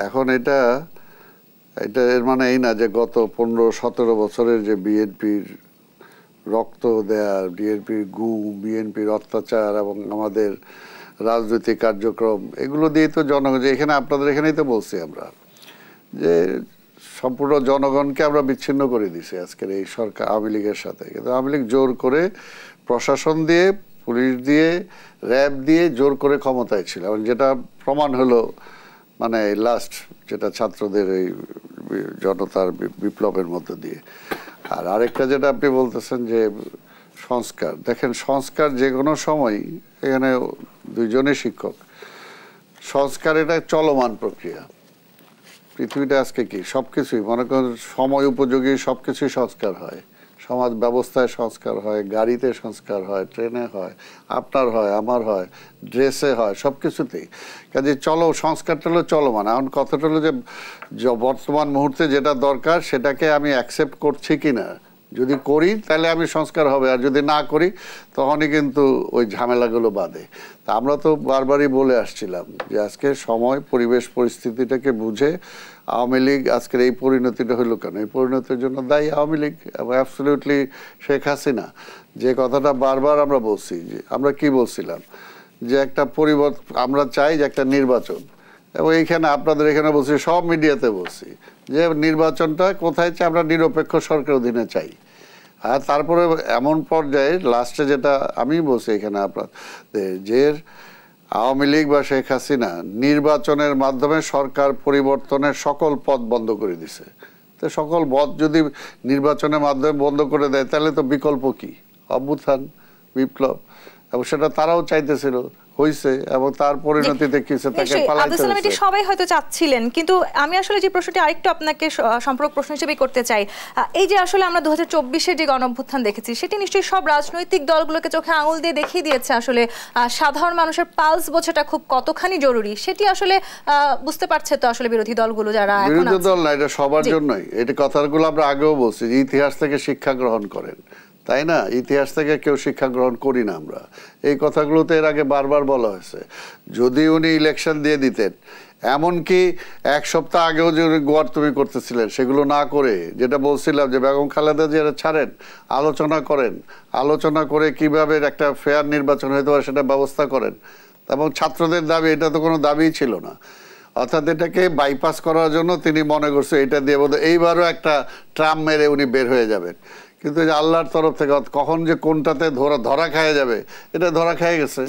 এখন এটা এর মানে এই না যে গত 15-17 বছরের যে বিএনপির রক্ত দেয়া, বিএনপির গুম, বিএনপির অত্যাচার এবং আমাদের রাজনৈতিক কার্যক্রম, এগুলো দিয়ে তো জনগণ, যে এখানে আপনাদের এখানেই তো বলছি আমরা যে সম্পূর্ণ জনগণকে আমরা বিচ্ছিন্ন করে দিছি আজকের এই সরকার আওয়ামী লীগের সাথে। কিন্তু আওয়ামী লীগ জোর করে প্রশাসন দিয়ে, পুলিশ দিয়ে, র্যাব দিয়ে জোর করে ক্ষমতায় ছিল, এবং যেটা প্রমাণ হলো মানে লাস্ট যেটা ছাত্রদের এই জনতার বিপ্লবের মধ্য দিয়ে। আর আরেকটা যেটা আপনি বলতেছেন যে সংস্কার, দেখেন সংস্কার যে কোনো সময়, এখানে দুইজনই শিক্ষক, সংস্কার এটা চলমান প্রক্রিয়া। পৃথিবীটা আজকে কি সবকিছুই মনে করেন সময় উপযোগী সবকিছুই সংস্কার হয়, সমাজ ব্যবস্থায় সংস্কার হয়, গাড়িতে সংস্কার হয়, ট্রেনে হয়, আপনার হয়, আমার হয়, ড্রেসে হয়, সব কিছুতেই। কাজে সংস্কারটা হলো চলমান। এখন কথাটা হলো যে বর্তমান মুহূর্তে যেটা দরকার সেটাকে আমি অ্যাকসেপ্ট করছি কিনা, যদি করি তাহলে আমি সংস্কার হবে, আর যদি না করি তখনই কিন্তু ওই ঝামেলাগুলো বাধে। তা আমরা তো বারবারই বলে আসছিলাম যে আজকে সময় পরিবেশ পরিস্থিতিটাকে বুঝে আওয়ামী লীগ আজকের এই পরিণতিটা হলো কেন, এই পরিণতির জন্য দায়ী আওয়ামী লীগ এবং অ্যাবসলিউটলি শেখ হাসিনা। যে কথাটা বারবার আমরা বলছি, যে আমরা কি বলছিলাম যে একটা পরিবর্তন আমরা চাই, যে একটা নির্বাচন, এবং এইখানে আপনাদের এখানে বলছি, সব মিডিয়াতে বলছি যে নির্বাচনটা কোথায় চাই, আমরা নিরপেক্ষ সরকার অধীনে চাই। আর তারপরে এমন পর্যায়ে লাস্টে যেটা আমি বলছি এখানে আপনার যে আওয়ামী লীগ বা শেখ হাসিনা নির্বাচনের মাধ্যমে সরকার পরিবর্তনের সকল পথ বন্ধ করে দিছে। তো সকল পথ যদি নির্বাচনের মাধ্যমে বন্ধ করে দেয় তাহলে তো বিকল্প কি? অভ্যুত্থান, বিপ্লব, এবং সেটা তারাও চাইতেছিল, হইছে, এবং তার পরিণতিতে কিছু তাকে পালাইতে হয়েছে। সবাই হয়তো চাচ্ছিলেন, কিন্তু আমি আসলে যে প্রশ্নটি আরেকটু আপনাকে সম্পর্ক প্রশ্ন হিসেবে করতে চাই, এই যে আসলে আমরা 2024-এ যে গণঅভ্যুত্থান দেখেছি, সেটি নিশ্চয়ই সব রাজনৈতিক দলগুলোকে চোখে আঙুল দিয়ে দেখিয়ে দিয়েছে আসলে সাধারণ মানুষের পালস বোঝাটা খুব কতখানি জরুরি। সেটি আসলে বুঝতে পারছে তো আসলে বিরোধী দলগুলো, যারা বিরোধী দল না, এটা সবার জন্যই। এটা কথাগুলো আমরা আগেও বলছি, ইতিহাস থেকে শিক্ষা গ্রহণ করেন, তাই না? ইতিহাস থেকে কেউ শিক্ষা গ্রহণ করি না আমরা। এই কথাগুলো তো এর আগে বারবার বলা হয়েছে। যদি উনি ইলেকশন দিয়ে দিতেন, এমনকি এক সপ্তাহ আগেও যে উনি গোয়ার্তুমি করতেছিলেন, সেগুলো না করে যেটা বলছিলাম যে বেগম খালেদা জিয়ার ছাড়েন, আলোচনা করেন, আলোচনা করে কিভাবে একটা ফেয়ার নির্বাচন হতে পারে সেটা ব্যবস্থা করেন। এবং ছাত্রদের দাবি, এটা তো কোনো দাবিই ছিল না। অর্থাৎ এটাকে বাইপাস করার জন্য তিনি মনে করছে এটা দিয়ে বোধহয় এইবারও একটা ট্রাম মেরে উনি বের হয়ে যাবেন। কিন্তু আল্লাহর তরফ থেকে কখন যে কোনটাতে ধরা খাওয়া যাবে, এটা ধরা খেয়ে গেছে।